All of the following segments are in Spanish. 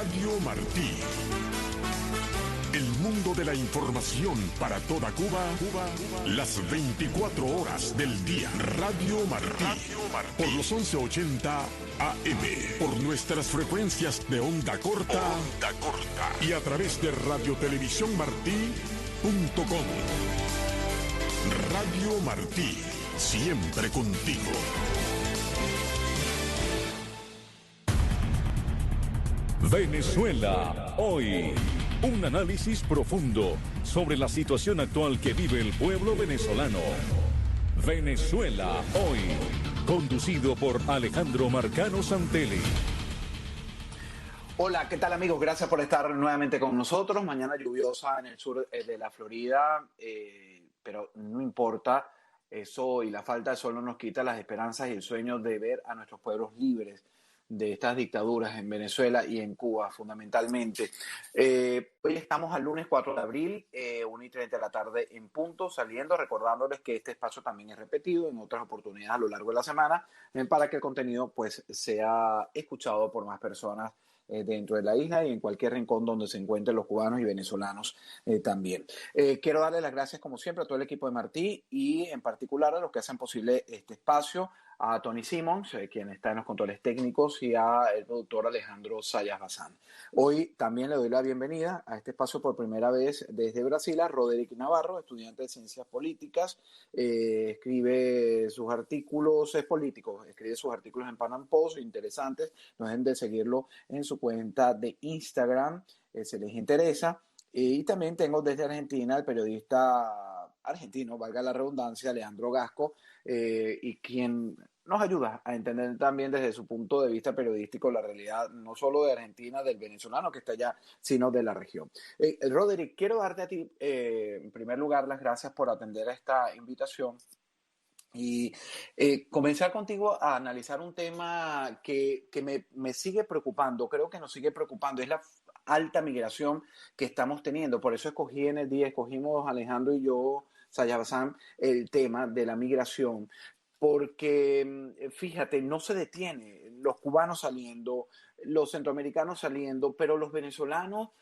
Radio Martí. El mundo de la información para toda Cuba, las 24 horas del día. Radio Martí. Por los 1180 AM. Por nuestras frecuencias de onda corta. Y a través de radiotelevisiónmartí.com. Radio Martí. Siempre contigo. Venezuela hoy. Un análisis profundo sobre la situación actual que vive el pueblo venezolano. Venezuela hoy. Conducido por Alejandro Marcano Santelli. Hola, ¿qué tal amigos? Gracias por estar nuevamente con nosotros. Mañana lluviosa en el sur de la Florida, pero no importa. Eso y la falta de sol no nos quita las esperanzas y el sueño de ver a nuestros pueblos libres de estas dictaduras en Venezuela y en Cuba, fundamentalmente. Hoy estamos al lunes 4 de abril, 1:30 de la tarde en punto, saliendo, recordándoles que este espacio también es repetido en otras oportunidades a lo largo de la semana, para que el contenido pues sea escuchado por más personas dentro de la isla y en cualquier rincón donde se encuentren los cubanos y venezolanos también. Quiero darle las gracias, como siempre, a todo el equipo de Martí y en particular a los que hacen posible este espacio, a Tony Simmons, quien está en los controles técnicos, y a el productor Alejandro Sayas Bazán. Hoy también le doy la bienvenida a este espacio por primera vez desde Brasil a Roderick Navarro, estudiante de Ciencias Políticas, escribe sus artículos, es político, escribe sus artículos en Panam Post, interesantes, no dejen de seguirlo en su cuenta de Instagram, si les interesa. Y también tengo desde Argentina el periodista argentino, valga la redundancia, Leandro Gasco, y quien nos ayuda a entender también desde su punto de vista periodístico la realidad no solo de Argentina, del venezolano que está allá, sino de la región. Roderick, quiero darte a ti, en primer lugar, las gracias por atender a esta invitación y comenzar contigo a analizar un tema que me sigue preocupando, creo que nos sigue preocupando, es la alta migración que estamos teniendo. Por eso escogimos Alejandro y yo, Sayabazán, el tema de la migración, porque fíjate, no se detiene, los cubanos saliendo, los centroamericanos saliendo, pero los venezolanos,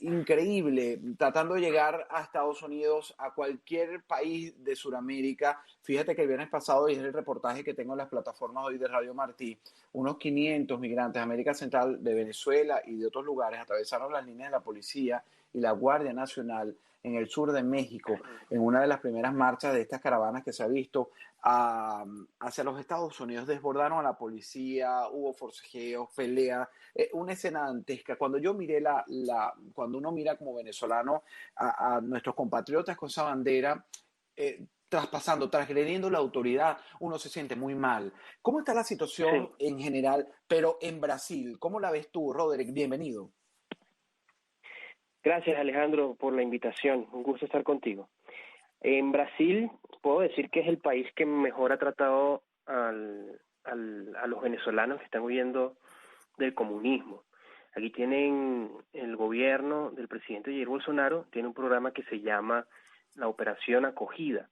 increíble, tratando de llegar a Estados Unidos, a cualquier país de Sudamérica. Fíjate que el viernes pasado, y es el reportaje que tengo en las plataformas hoy de Radio Martí, unos 500 migrantes de América Central, de Venezuela y de otros lugares atravesaron las líneas de la policía y la Guardia Nacional en el sur de México, en una de las primeras marchas de estas caravanas que se ha visto hacia los Estados Unidos. Desbordaron a la policía, hubo forcejeos, peleas, una escena dantesca. Cuando yo miré cuando uno mira como venezolano a nuestros compatriotas con esa bandera, transgrediendo la autoridad, uno se siente muy mal. ¿Cómo está la situación en general, pero en Brasil? ¿Cómo la ves tú, Roderick? Bienvenido. Gracias, Alejandro, por la invitación. Un gusto estar contigo. En Brasil, puedo decir que es el país que mejor ha tratado a los venezolanos que están huyendo del comunismo. Aquí tienen el gobierno del presidente Jair Bolsonaro, tiene un programa que se llama la Operación Acogida.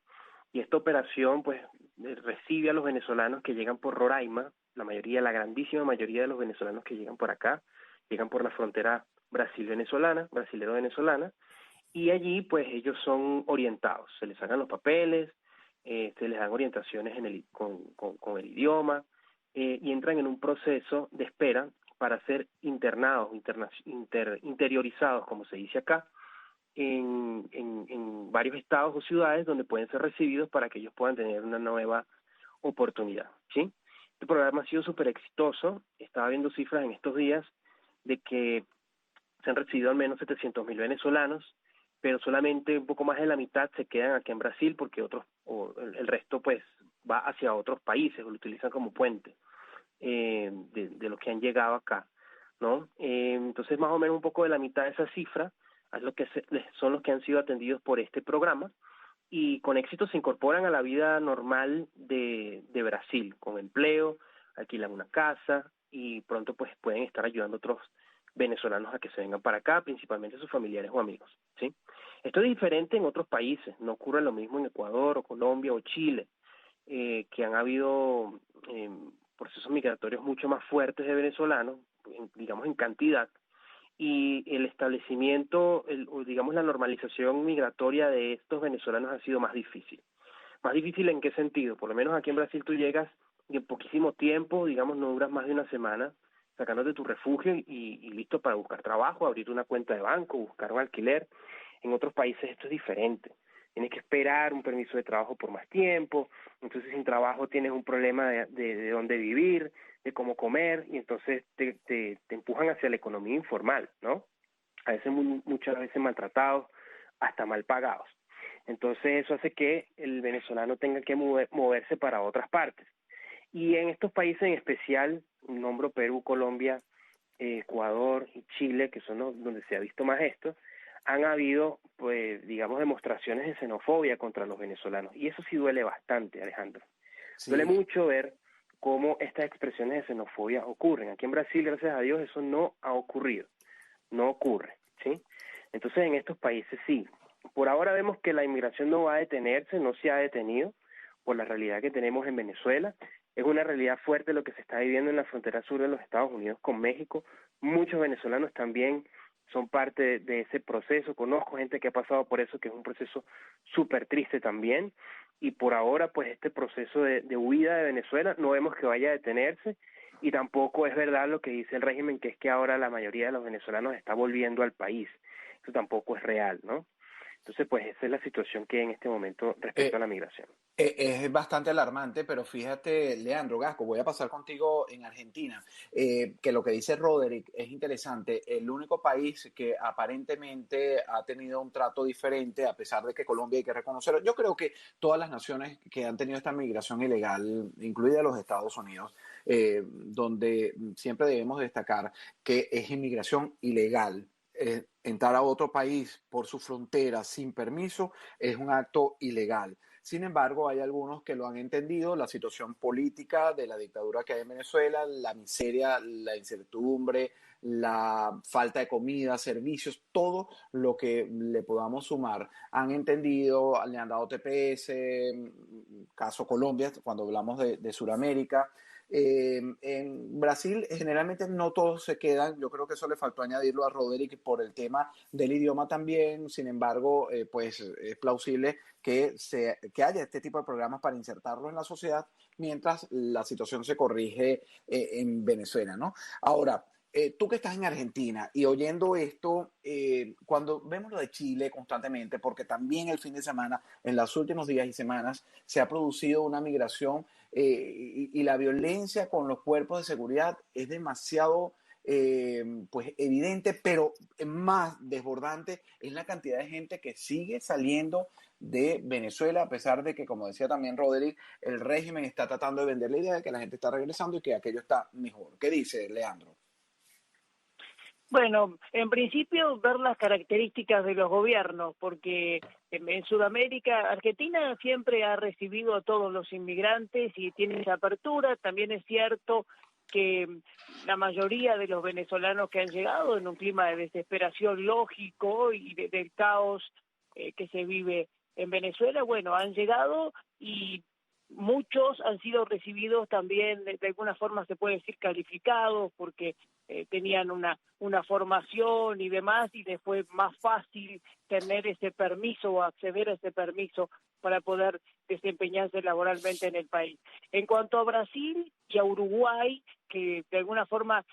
Y esta operación, pues, recibe a los venezolanos que llegan por Roraima, la grandísima mayoría de los venezolanos que llegan por acá, llegan por la frontera brasilero-venezolana, y allí pues ellos son orientados, se les hagan los papeles, se les dan orientaciones con el idioma, y entran en un proceso de espera para ser internados, interiorizados, como se dice acá, en varios estados o ciudades donde pueden ser recibidos para que ellos puedan tener una nueva oportunidad, ¿sí? Este programa ha sido súper exitoso. Estaba viendo cifras en estos días de que se han recibido al menos 700.000 venezolanos, pero solamente un poco más de la mitad se quedan aquí en Brasil porque el resto pues va hacia otros países o lo utilizan como puente de los que han llegado acá, ¿no? Entonces más o menos un poco de la mitad de esa cifra son los que han sido atendidos por este programa y con éxito se incorporan a la vida normal de Brasil, con empleo, alquilan una casa y pronto pues pueden estar ayudando a otros venezolanos a que se vengan para acá, principalmente sus familiares o amigos, ¿sí? Esto es diferente en otros países, no ocurre lo mismo en Ecuador o Colombia o Chile, que han habido procesos migratorios mucho más fuertes de venezolanos, digamos en cantidad, y el establecimiento, o digamos la normalización migratoria de estos venezolanos ha sido más difícil. ¿Más difícil en qué sentido? Por lo menos aquí en Brasil tú llegas y en poquísimo tiempo, digamos, no duras más de una semana sacándote tu refugio y listo para buscar trabajo, abrir una cuenta de banco, buscar un alquiler. En otros países esto es diferente. Tienes que esperar un permiso de trabajo por más tiempo, entonces sin trabajo tienes un problema de dónde vivir, de cómo comer, y entonces te empujan hacia la economía informal, ¿no? A veces muchas veces maltratados, hasta mal pagados. Entonces eso hace que el venezolano tenga que moverse para otras partes. Y en estos países en especial, nombro Perú, Colombia, Ecuador y Chile, que son donde se ha visto más esto, han habido, pues, digamos, demostraciones de xenofobia contra los venezolanos. Y eso sí duele bastante, Alejandro. Sí. Duele mucho ver cómo estas expresiones de xenofobia ocurren. Aquí en Brasil, gracias a Dios, eso no ha ocurrido. No ocurre, ¿sí? Entonces, en estos países sí. Por ahora vemos que la inmigración no va a detenerse, no se ha detenido por la realidad que tenemos en Venezuela. Es una realidad fuerte lo que se está viviendo en la frontera sur de los Estados Unidos con México. Muchos venezolanos también son parte de ese proceso. Conozco gente que ha pasado por eso, que es un proceso súper triste también. Y por ahora, pues este proceso de huida de Venezuela no vemos que vaya a detenerse. Y tampoco es verdad lo que dice el régimen, que es que ahora la mayoría de los venezolanos está volviendo al país. Eso tampoco es real, ¿no? Entonces, pues esa es la situación que en este momento respecto a la migración. Es bastante alarmante, pero fíjate, Leandro Gasco, voy a pasar contigo en Argentina, que lo que dice Roderick es interesante. El único país que aparentemente ha tenido un trato diferente, a pesar de que Colombia hay que reconocerlo. Yo creo que todas las naciones que han tenido esta migración ilegal, incluida los Estados Unidos, donde siempre debemos destacar que es inmigración ilegal. Entrar a otro país por su frontera sin permiso es un acto ilegal. Sin embargo, hay algunos que lo han entendido, la situación política de la dictadura que hay en Venezuela, la miseria, la incertidumbre, la falta de comida, servicios, todo lo que le podamos sumar. Han entendido, le han dado TPS, caso Colombia, cuando hablamos de Sudamérica. En Brasil generalmente no todos se quedan, yo creo que eso le faltó añadirlo a Roderick por el tema del idioma también. Sin embargo, pues es plausible que haya este tipo de programas para insertarlo en la sociedad mientras la situación se corrige en Venezuela, ¿no? Ahora, tú que estás en Argentina y oyendo esto, cuando vemos lo de Chile constantemente, porque también el fin de semana, en los últimos días y semanas, se ha producido una migración y la violencia con los cuerpos de seguridad es demasiado pues evidente, pero más desbordante es la cantidad de gente que sigue saliendo de Venezuela, a pesar de que, como decía también Roderick, el régimen está tratando de vender la idea de que la gente está regresando y que aquello está mejor. ¿Qué dice Leandro? Bueno, en principio ver las características de los gobiernos, porque en Sudamérica, Argentina siempre ha recibido a todos los inmigrantes y tiene esa apertura. También es cierto que la mayoría de los venezolanos que han llegado en un clima de desesperación lógico y del caos que se vive en Venezuela, bueno, han llegado y muchos han sido recibidos también, de alguna forma se puede decir calificados, porque tenían una formación y demás, y les fue más fácil tener ese permiso o acceder a ese permiso para poder desempeñarse laboralmente en el país. En cuanto a Brasil y a Uruguay, que de alguna forma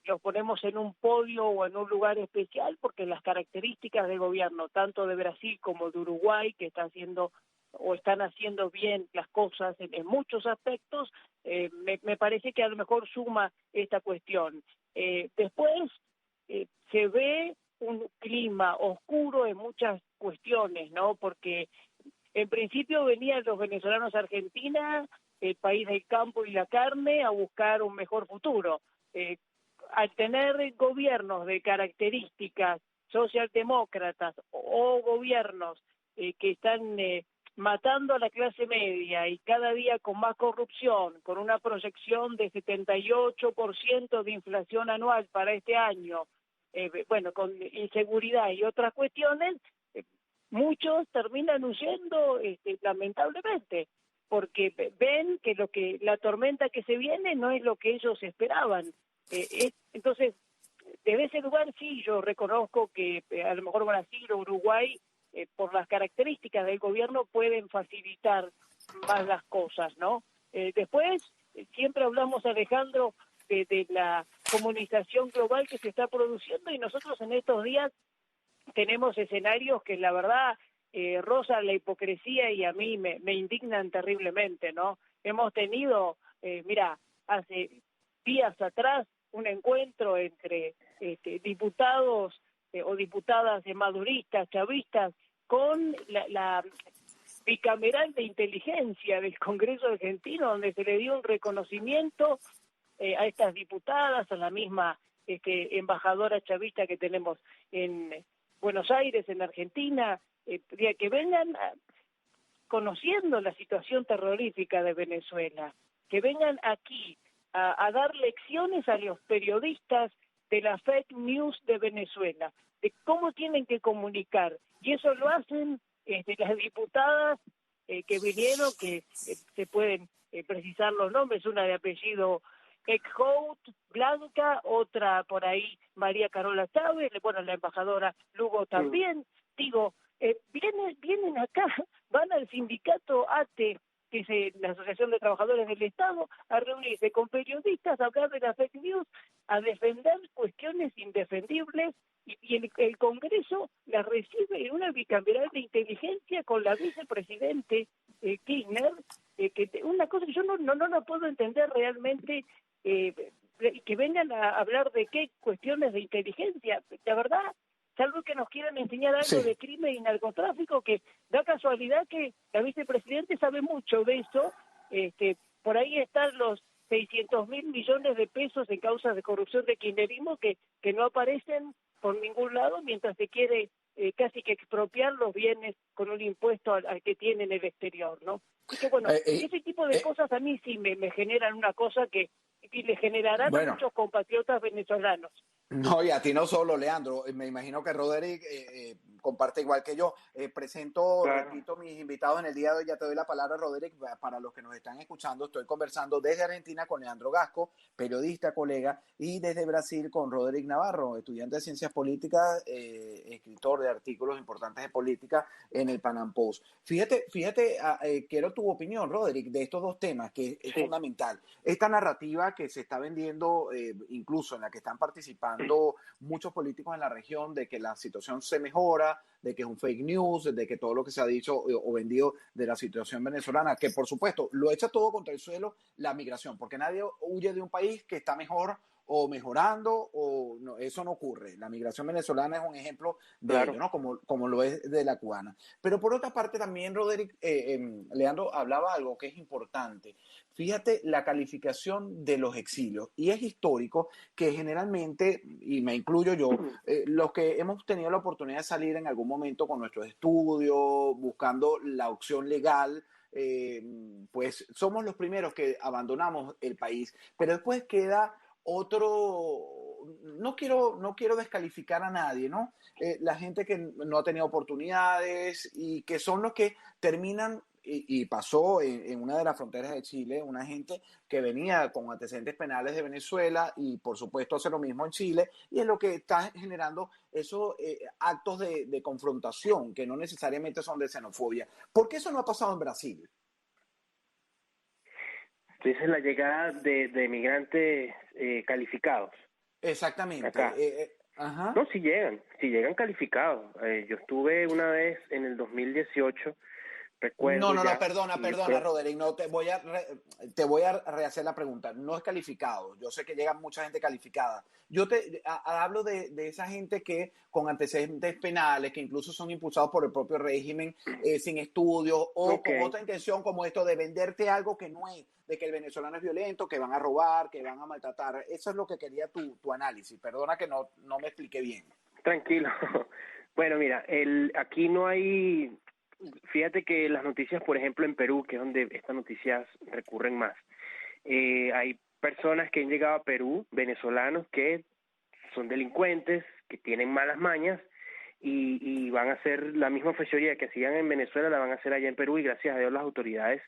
los ponemos en un podio o en un lugar especial, porque las características del gobierno, tanto de Brasil como de Uruguay, que están haciendo bien las cosas en muchos aspectos, me parece que a lo mejor suma esta cuestión. Después se ve un clima oscuro en muchas cuestiones, ¿no? Porque en principio venían los venezolanos a Argentina, el país del campo y la carne, a buscar un mejor futuro. Al tener gobiernos de características socialdemócratas o gobiernos que están matando a la clase media y cada día con más corrupción, con una proyección de 78% de inflación anual para este año, bueno, con inseguridad y otras cuestiones, muchos terminan huyendo lamentablemente, porque ven que la tormenta que se viene no es lo que ellos esperaban. Entonces, desde ese lugar sí yo reconozco que a lo mejor Brasil o Uruguay, por las características del gobierno, pueden facilitar más las cosas, ¿no? Después, siempre hablamos, Alejandro, de la comunicación global que se está produciendo, y nosotros en estos días tenemos escenarios que la verdad rozan la hipocresía y a mí me indignan terriblemente, ¿no? Hemos tenido, mira, hace días atrás un encuentro entre diputados o diputadas maduristas, chavistas, con la bicameral de inteligencia del Congreso argentino, donde se le dio un reconocimiento a estas diputadas, a la misma embajadora chavista que tenemos en Buenos Aires, en Argentina, que vengan conociendo la situación terrorífica de Venezuela, que vengan aquí a dar lecciones a los periodistas de la fake news de Venezuela, de cómo tienen que comunicar, y eso lo hacen las diputadas que vinieron, que se pueden precisar los nombres, una de apellido Eckhout, Blanca, otra por ahí María Carola Chávez, bueno, la embajadora Lugo también. Digo, vienen acá, van al sindicato ATE, que es la Asociación de Trabajadores del Estado, a reunirse con periodistas, a hablar de la fake news, a defender cuestiones indefendibles, y el Congreso la recibe en una bicameral de inteligencia con la vicepresidente Kirchner, una cosa que yo no puedo entender realmente, que vengan a hablar de qué cuestiones de inteligencia. La verdad, salvo que nos quieran enseñar algo de crimen y narcotráfico, que da casualidad que la vicepresidente sabe mucho de eso. Por ahí están los 600.000 millones de pesos en causas de corrupción de kirchnerismo que no aparecen por ningún lado, mientras se quiere casi que expropiar los bienes con un impuesto al que tiene en el exterior, ¿no? Así que bueno, ese tipo de cosas a mí sí me generan una cosa que le generarán a muchos compatriotas venezolanos. No, y a ti no solo, Leandro. Me imagino que Roderick comparte igual que yo. Presento, claro, repito, mis invitados en el día de hoy. Ya te doy la palabra, Roderick. Para los que nos están escuchando, estoy conversando desde Argentina con Leandro Gasco, periodista, colega, y desde Brasil con Roderick Navarro, estudiante de Ciencias Políticas, escritor de artículos importantes de política en el Panam Post. Fíjate, quiero tu opinión, Roderick, de estos dos temas, que es fundamental. Esta narrativa que se está vendiendo, incluso en la que están participando muchos políticos en la región, de que la situación se mejora, de que es un fake news, de que todo lo que se ha dicho o vendido de la situación venezolana, que por supuesto lo echa todo contra el suelo la migración, porque nadie huye de un país que está mejor o mejorando, o no, eso no ocurre. La migración venezolana es un ejemplo de ello, ¿no? Como lo es de la cubana. Pero por otra parte también, Roderick, Leandro hablaba algo que es importante. Fíjate la calificación de los exilios, y es histórico que generalmente, y me incluyo yo, los que hemos tenido la oportunidad de salir en algún momento con nuestros estudios, buscando la opción legal, pues somos los primeros que abandonamos el país, pero después queda otro, no quiero descalificar a nadie, ¿no? La gente que no ha tenido oportunidades y que son los que terminan, y pasó en una de las fronteras de Chile, una gente que venía con antecedentes penales de Venezuela y por supuesto hace lo mismo en Chile, y es lo que está generando esos actos de confrontación que no necesariamente son de xenofobia. ¿Por qué eso no ha pasado en Brasil? Entonces, la llegada de migrantes calificados. Exactamente. Acá. Ajá. No, sí llegan calificados. Yo estuve una vez en el 2018, recuerdo. No, perdona, Roderick, no, te voy a rehacer la pregunta. No es calificado. Yo sé que llega mucha gente calificada. Yo hablo de esa gente que con antecedentes penales, que incluso son impulsados por el propio régimen, sin estudios, o con otra intención como esto de venderte algo que no es, de que el venezolano es violento, que van a robar, que van a maltratar. Eso es lo que quería tu análisis. Perdona que no me expliqué bien. Tranquilo. Bueno, mira, aquí no hay... Fíjate que las noticias, por ejemplo, en Perú, que es donde estas noticias recurren más, hay personas que han llegado a Perú, venezolanos, que son delincuentes, que tienen malas mañas y van a hacer la misma fechoría que hacían en Venezuela, la van a hacer allá en Perú, y gracias a Dios las autoridades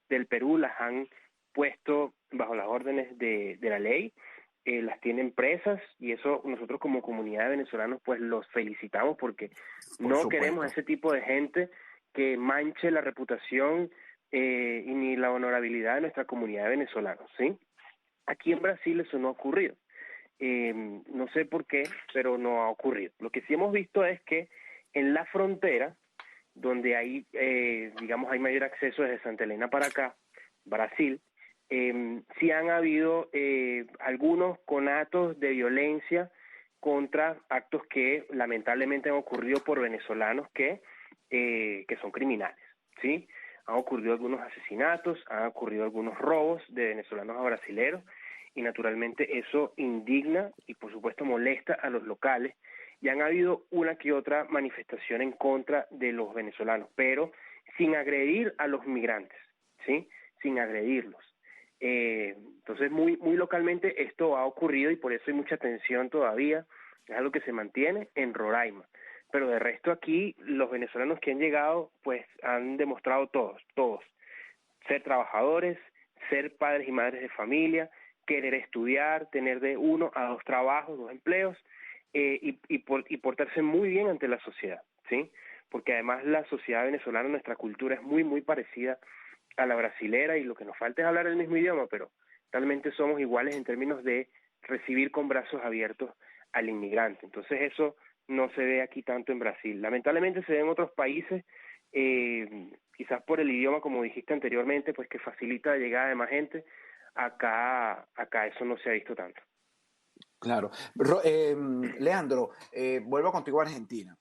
del Perú las han puesto bajo las órdenes de la ley. las tienen presas, y eso nosotros como comunidad de venezolanos pues los felicitamos, porque no queremos ese tipo de gente que manche la reputación y ni la honorabilidad de nuestra comunidad de venezolanos, ¿sí? Aquí en Brasil eso no ha ocurrido. No sé por qué, pero no ha ocurrido. Lo que sí hemos visto es que en la frontera, donde hay, digamos, hay mayor acceso desde Santa Elena para acá, Brasil, sí han habido algunos conatos de violencia contra actos que lamentablemente han ocurrido por venezolanos que son criminales, ¿sí? Han ocurrido algunos asesinatos, han ocurrido algunos robos de venezolanos a brasileros, y naturalmente eso indigna y por supuesto molesta a los locales, y han habido una que otra manifestación en contra de los venezolanos, pero sin agredir a los migrantes, ¿sí? Sin agredirlos. Entonces muy localmente esto ha ocurrido, y por eso hay mucha tensión todavía. Es algo que se mantiene en Roraima, pero de resto aquí los venezolanos que han llegado pues han demostrado todos ser trabajadores, ser padres y madres de familia, querer estudiar, tener de 1 a 2 trabajos, 2 empleos, y portarse muy bien ante la sociedad, ¿sí? Porque además la sociedad venezolana, nuestra cultura es muy parecida a la brasilera, y lo que nos falta es hablar el mismo idioma, pero realmente somos iguales en términos de recibir con brazos abiertos al inmigrante. Entonces eso no se ve aquí tanto en Brasil. Lamentablemente se ve en otros países, quizás por el idioma, como dijiste anteriormente, pues que facilita la llegada de más gente. Acá eso no se ha visto tanto. Claro. Leandro, vuelvo contigo a Argentina.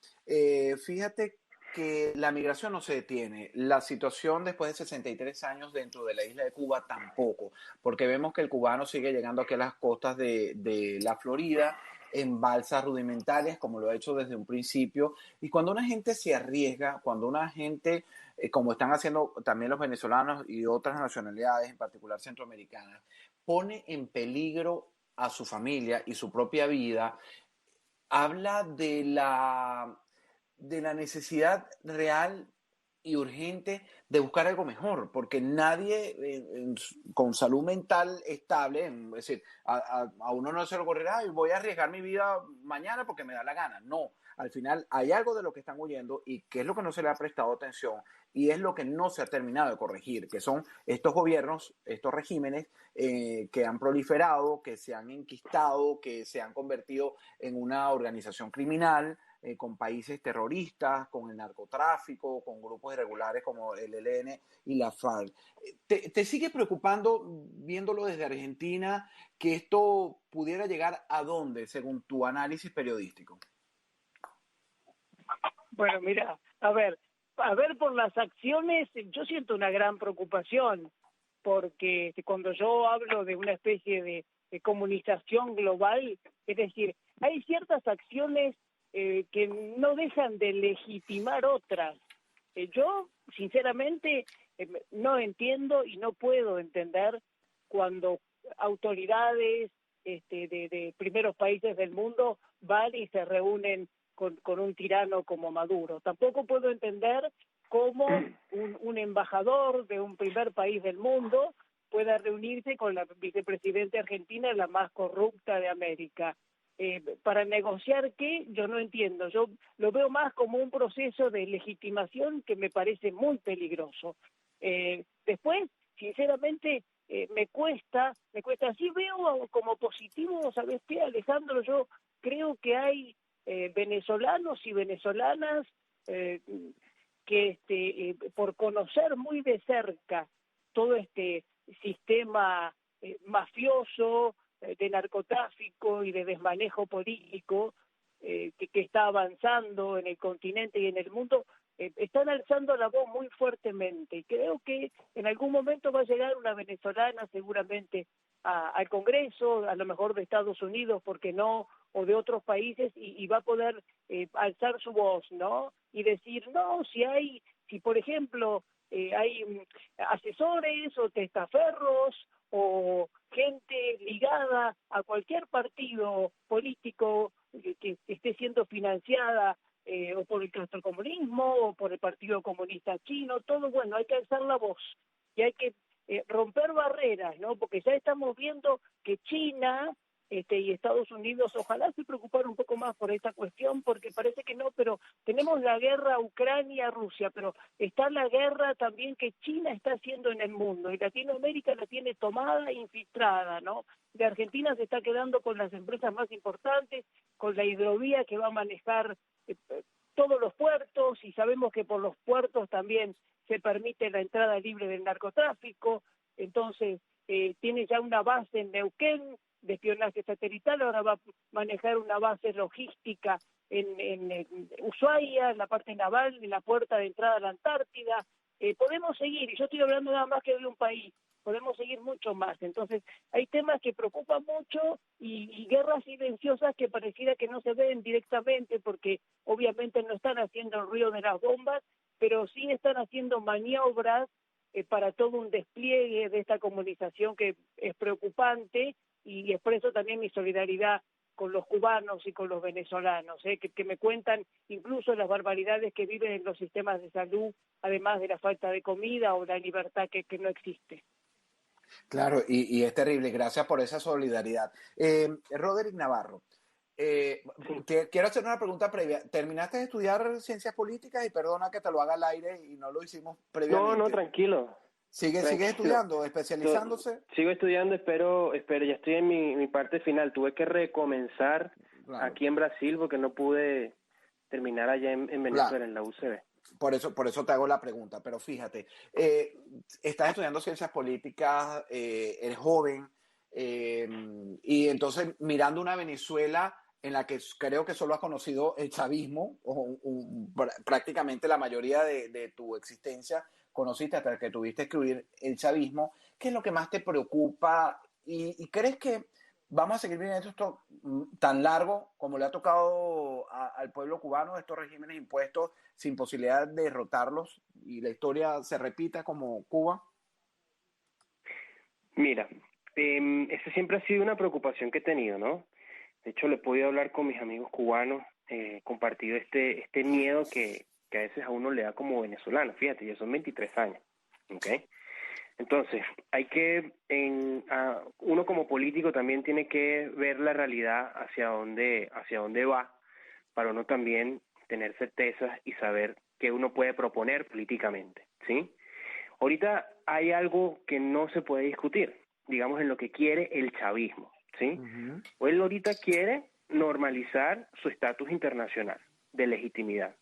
Fíjate que la migración no se detiene. La situación después de 63 años dentro de la isla de Cuba tampoco, porque vemos que el cubano sigue llegando aquí a las costas de la Florida en balsas rudimentarias, como lo ha hecho desde un principio. Y cuando una gente se arriesga, cuando una gente, como están haciendo también los venezolanos y otras nacionalidades, en particular centroamericanas, pone en peligro a su familia y su propia vida, habla de la necesidad real y urgente de buscar algo mejor, porque nadie con salud mental estable, es decir, a uno no se le ocurrirá, y voy a arriesgar mi vida mañana porque me da la gana. No, al final hay algo de lo que están huyendo, y que es lo que no se le ha prestado atención, y es lo que no se ha terminado de corregir, que son estos gobiernos, estos regímenes que han proliferado, que se han enquistado, que se han convertido en una organización criminal, con países terroristas, con el narcotráfico, con grupos irregulares como el ELN y la FARC. ¿Te sigue preocupando, viéndolo desde Argentina, que esto pudiera llegar a dónde, según tu análisis periodístico? Bueno, mira, a ver, por las acciones, yo siento una gran preocupación, porque cuando yo hablo de una especie de comunicación global, es decir, hay ciertas acciones que no dejan de legitimar otras. Yo, sinceramente, no entiendo y no puedo entender cuando autoridades de primeros países del mundo van y se reúnen con un tirano como Maduro. Tampoco puedo entender cómo un embajador de un primer país del mundo pueda reunirse con la vicepresidenta argentina, la más corrupta de América. Para negociar qué, yo no entiendo. Yo lo veo más como un proceso de legitimación que me parece muy peligroso. Después, sinceramente, me cuesta. Sí veo como positivo, ¿sabes qué, Alejandro? Yo creo que hay venezolanos y venezolanas que por conocer muy de cerca todo este sistema mafioso, de narcotráfico y de desmanejo político que está avanzando en el continente y en el mundo, están alzando la voz muy fuertemente. Y creo que en algún momento va a llegar una venezolana seguramente al Congreso, a lo mejor de Estados Unidos, ¿por qué no?, o de otros países, y va a poder alzar su voz, ¿no? Y decir, no, si por ejemplo hay asesores o testaferros o gente ligada a cualquier partido político que esté siendo financiada o por el castrocomunismo o por el Partido Comunista Chino, todo, bueno, hay que alzar la voz y hay que romper barreras, ¿no? Porque ya estamos viendo que China y Estados Unidos ojalá se preocupara un poco más por esta cuestión, porque parece que no, pero tenemos la guerra Ucrania-Rusia, pero está la guerra también que China está haciendo en el mundo, y Latinoamérica la tiene tomada e infiltrada, ¿no? De Argentina se está quedando con las empresas más importantes, con la hidrovía que va a manejar todos los puertos, y sabemos que por los puertos también se permite la entrada libre del narcotráfico. Entonces tiene ya una base en Neuquén de espionaje satelital, ahora va a manejar una base logística en Ushuaia, en la parte naval, en la puerta de entrada a la Antártida. Podemos seguir, y yo estoy hablando nada más que de un país, podemos seguir mucho más. Entonces hay temas que preocupan mucho y guerras silenciosas que pareciera que no se ven directamente, porque obviamente no están haciendo el ruido de las bombas, pero sí están haciendo maniobras para todo un despliegue de esta comunicación que es preocupante, y expreso también mi solidaridad con los cubanos y con los venezolanos, que me cuentan incluso las barbaridades que viven en los sistemas de salud, además de la falta de comida o la libertad que no existe. Claro, y es terrible. Gracias por esa solidaridad. Roderick Navarro, quiero hacer una pregunta previa. ¿Terminaste de estudiar ciencias políticas? Y perdona que te lo haga al aire y no lo hicimos previamente. No, tranquilo. ¿Sigues estudiando, especializándose? Sigo estudiando, espero, ya estoy en mi parte final. Tuve que recomenzar aquí en Brasil porque no pude terminar allá en Venezuela, en la UCB. Por eso te hago la pregunta, pero fíjate, estás estudiando ciencias políticas, eres joven, y entonces mirando una Venezuela en la que creo que solo has conocido el chavismo, prácticamente la mayoría de tu existencia conociste hasta que tuviste que escribir el chavismo. ¿Qué es lo que más te preocupa? ¿Y crees que vamos a seguir viviendo esto tan largo como le ha tocado al pueblo cubano, estos regímenes impuestos sin posibilidad de derrotarlos, y la historia se repita como Cuba? Mira, esa siempre ha sido una preocupación que he tenido, ¿no? De hecho, le he podido hablar con mis amigos cubanos, compartido este miedo que a veces a uno le da como venezolano. Fíjate, ya son 23 años, ¿ok? Entonces, hay que, uno como político también tiene que ver la realidad hacia dónde va, para uno también tener certezas y saber qué uno puede proponer políticamente, ¿sí? Ahorita hay algo que no se puede discutir, digamos, en lo que quiere el chavismo, ¿sí? Uh-huh. Él ahorita quiere normalizar su estatus internacional de legitimidad,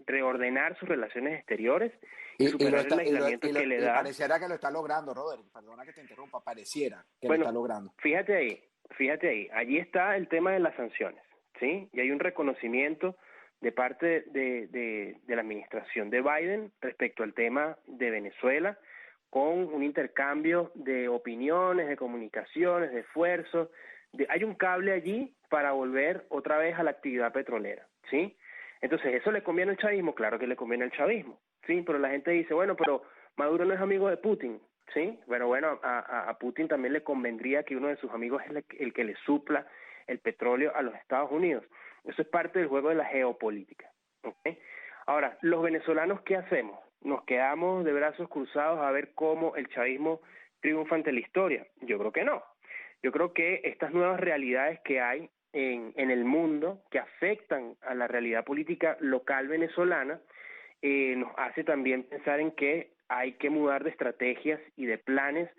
reordenar sus relaciones exteriores y superar el aislamiento que le da. Pareciera que lo está logrando, Roderick, perdona que te interrumpa, pareciera que lo está logrando. Fíjate ahí, allí está el tema de las sanciones, ¿sí? Y hay un reconocimiento de parte de la administración de Biden respecto al tema de Venezuela, con un intercambio de opiniones, de comunicaciones, de esfuerzos. Hay un cable allí para volver otra vez a la actividad petrolera, ¿sí? Entonces, ¿eso le conviene al chavismo? Claro que le conviene al chavismo, ¿sí? Pero la gente dice, bueno, pero Maduro no es amigo de Putin, ¿sí? Pero bueno, a Putin también le convendría que uno de sus amigos es el que le supla el petróleo a los Estados Unidos. Eso es parte del juego de la geopolítica, ¿okay? Ahora, los venezolanos, ¿qué hacemos? ¿Nos quedamos de brazos cruzados a ver cómo el chavismo triunfa ante la historia? Yo creo que no. Yo creo que estas nuevas realidades que hay en el mundo, que afectan a la realidad política local venezolana, nos hace también pensar en que hay que mudar de estrategias y de planes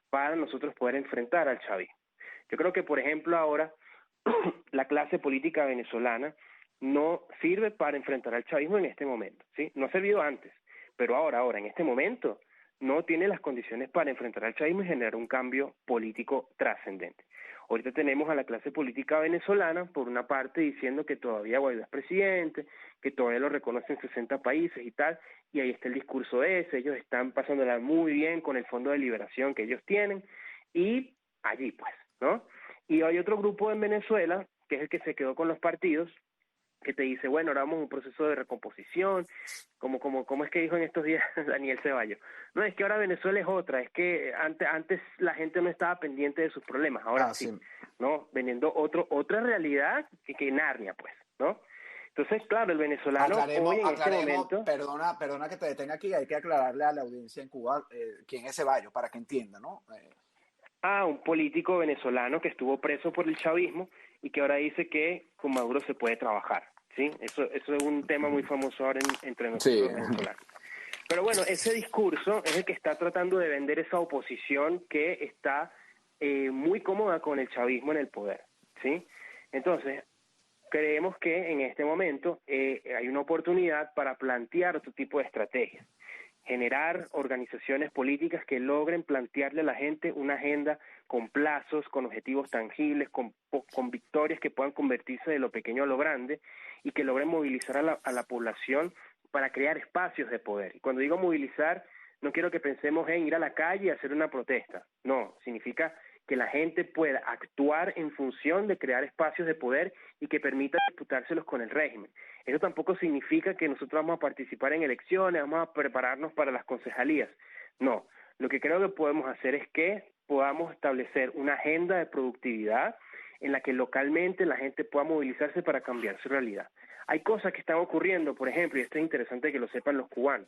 para nosotros poder enfrentar al chavismo. Yo creo que, por ejemplo, ahora la clase política venezolana no sirve para enfrentar al chavismo en este momento, ¿sí? No ha servido antes, pero ahora, en este momento, no tiene las condiciones para enfrentar al chavismo y generar un cambio político trascendente. Ahorita tenemos a la clase política venezolana, por una parte, diciendo que todavía Guaidó es presidente, que todavía lo reconocen 60 países y tal, y ahí está el discurso ese, ellos están pasándola muy bien con el Fondo de Liberación que ellos tienen, y allí pues, ¿no? Y hay otro grupo en Venezuela, que es el que se quedó con los partidos, que te dice, bueno, ahora vamos a un proceso de recomposición, como es que dijo en estos días Daniel Ceballos. No, es que ahora Venezuela es otra, es que antes la gente no estaba pendiente de sus problemas, ahora sí, ¿no? Veniendo otra realidad que Narnia, pues, ¿no? Entonces, claro, el venezolano hoy en este momento... Perdona que te detenga aquí, hay que aclararle a la audiencia en Cuba quién es Ceballos, para que entienda, ¿no? a un político venezolano que estuvo preso por el chavismo y que ahora dice que con Maduro se puede trabajar, ¿sí? Eso es un tema muy famoso ahora entre nosotros los venezolanos. Pero bueno, ese discurso es el que está tratando de vender esa oposición que está muy cómoda con el chavismo en el poder, ¿sí? Entonces, creemos que en este momento hay una oportunidad para plantear otro tipo de estrategias, generar organizaciones políticas que logren plantearle a la gente una agenda con plazos, con objetivos tangibles, con victorias que puedan convertirse de lo pequeño a lo grande y que logren movilizar a la población para crear espacios de poder. Y cuando digo movilizar, no quiero que pensemos en ir a la calle y hacer una protesta. No, significa que la gente pueda actuar en función de crear espacios de poder y que permita disputárselos con el régimen. Eso tampoco significa que nosotros vamos a participar en elecciones, vamos a prepararnos para las concejalías. No, lo que creo que podemos hacer es que podamos establecer una agenda de productividad en la que localmente la gente pueda movilizarse para cambiar su realidad. Hay cosas que están ocurriendo, por ejemplo, y esto es interesante que lo sepan los cubanos,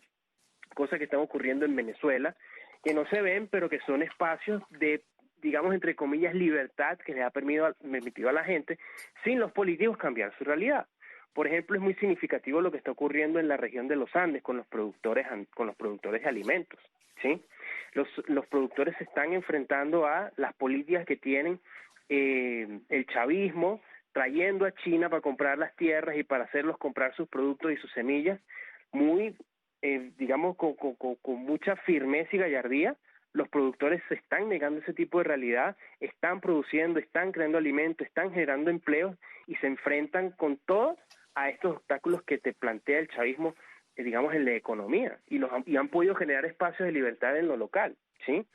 cosas que están ocurriendo en Venezuela que no se ven, pero que son espacios de, digamos, entre comillas, libertad que le ha permitido a la gente, sin los políticos, cambiar su realidad. Por ejemplo, es muy significativo lo que está ocurriendo en la región de los Andes con los productores de alimentos, ¿sí? Los productores se están enfrentando a las políticas que tienen el chavismo, trayendo a China para comprar las tierras y para hacerlos comprar sus productos y sus semillas, muy, digamos, con mucha firmeza y gallardía. Los productores se están negando ese tipo de realidad, están produciendo, están creando alimentos, están generando empleos y se enfrentan con todo a estos obstáculos que te plantea el chavismo, digamos, en la economía, y han podido generar espacios de libertad en lo local, ¿sí?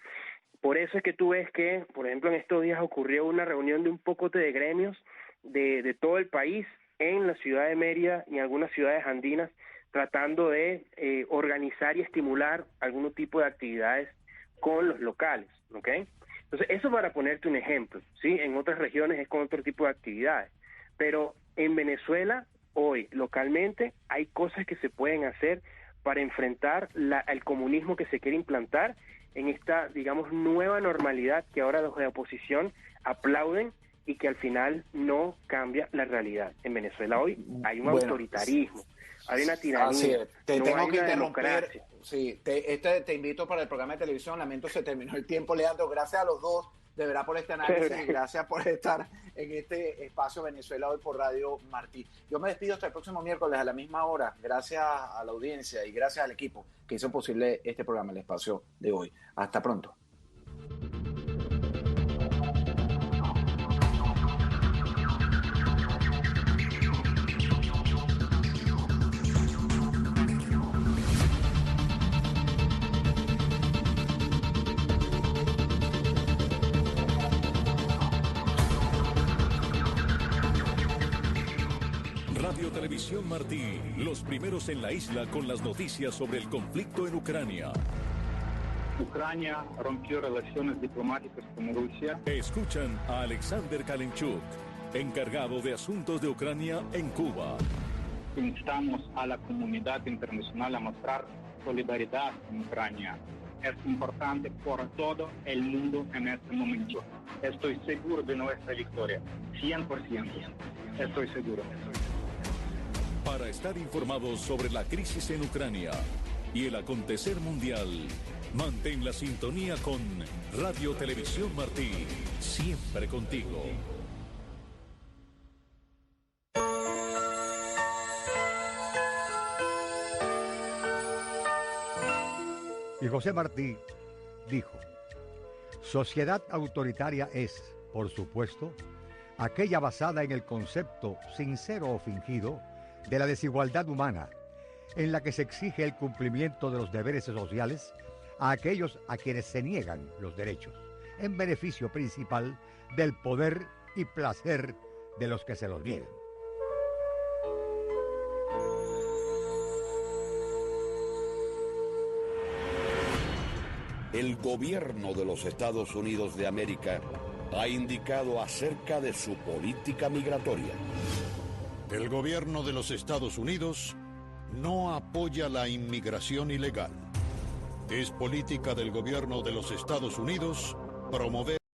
Por eso es que tú ves que, por ejemplo, en estos días ocurrió una reunión de un pocote de gremios de todo el país en la ciudad de Mérida y en algunas ciudades andinas, tratando de organizar y estimular algún tipo de actividades con los locales, ¿ok? Entonces, eso para ponerte un ejemplo, ¿sí? En otras regiones es con otro tipo de actividades, pero en Venezuela, hoy, localmente, hay cosas que se pueden hacer para enfrentar el comunismo que se quiere implantar en esta, digamos, nueva normalidad que ahora los de oposición aplauden y que al final no cambia la realidad. En Venezuela hoy hay un autoritarismo, hay una tiranía, te no tengo hay que una interrumpir. democracia. Sí, te invito para el programa de televisión. Lamento se terminó el tiempo, Leandro. Gracias a los dos, de verdad, por este análisis y gracias por estar en este espacio Venezuela Hoy por Radio Martí. Yo me despido hasta el próximo miércoles a la misma hora. Gracias a la audiencia y gracias al equipo que hizo posible este programa, el espacio de hoy. Hasta pronto. Radio Televisión Martí, los primeros en la isla con las noticias sobre el conflicto en Ucrania. Ucrania rompió relaciones diplomáticas con Rusia. Escuchan a Alexander Kalenchuk, encargado de asuntos de Ucrania en Cuba. Instamos a la comunidad internacional a mostrar solidaridad con Ucrania. Es importante por todo el mundo en este momento. Estoy seguro de nuestra victoria, 100%. Estoy seguro. Para estar informados sobre la crisis en Ucrania y el acontecer mundial, mantén la sintonía con Radio Televisión Martí, siempre contigo. Y José Martí dijo: sociedad autoritaria es, por supuesto, aquella basada en el concepto sincero o fingido de la desigualdad humana, en la que se exige el cumplimiento de los deberes sociales a aquellos a quienes se niegan los derechos, en beneficio principal del poder y placer de los que se los niegan. El gobierno de los Estados Unidos de América ha indicado acerca de su política migratoria. El gobierno de los Estados Unidos no apoya la inmigración ilegal. Es política del gobierno de los Estados Unidos promover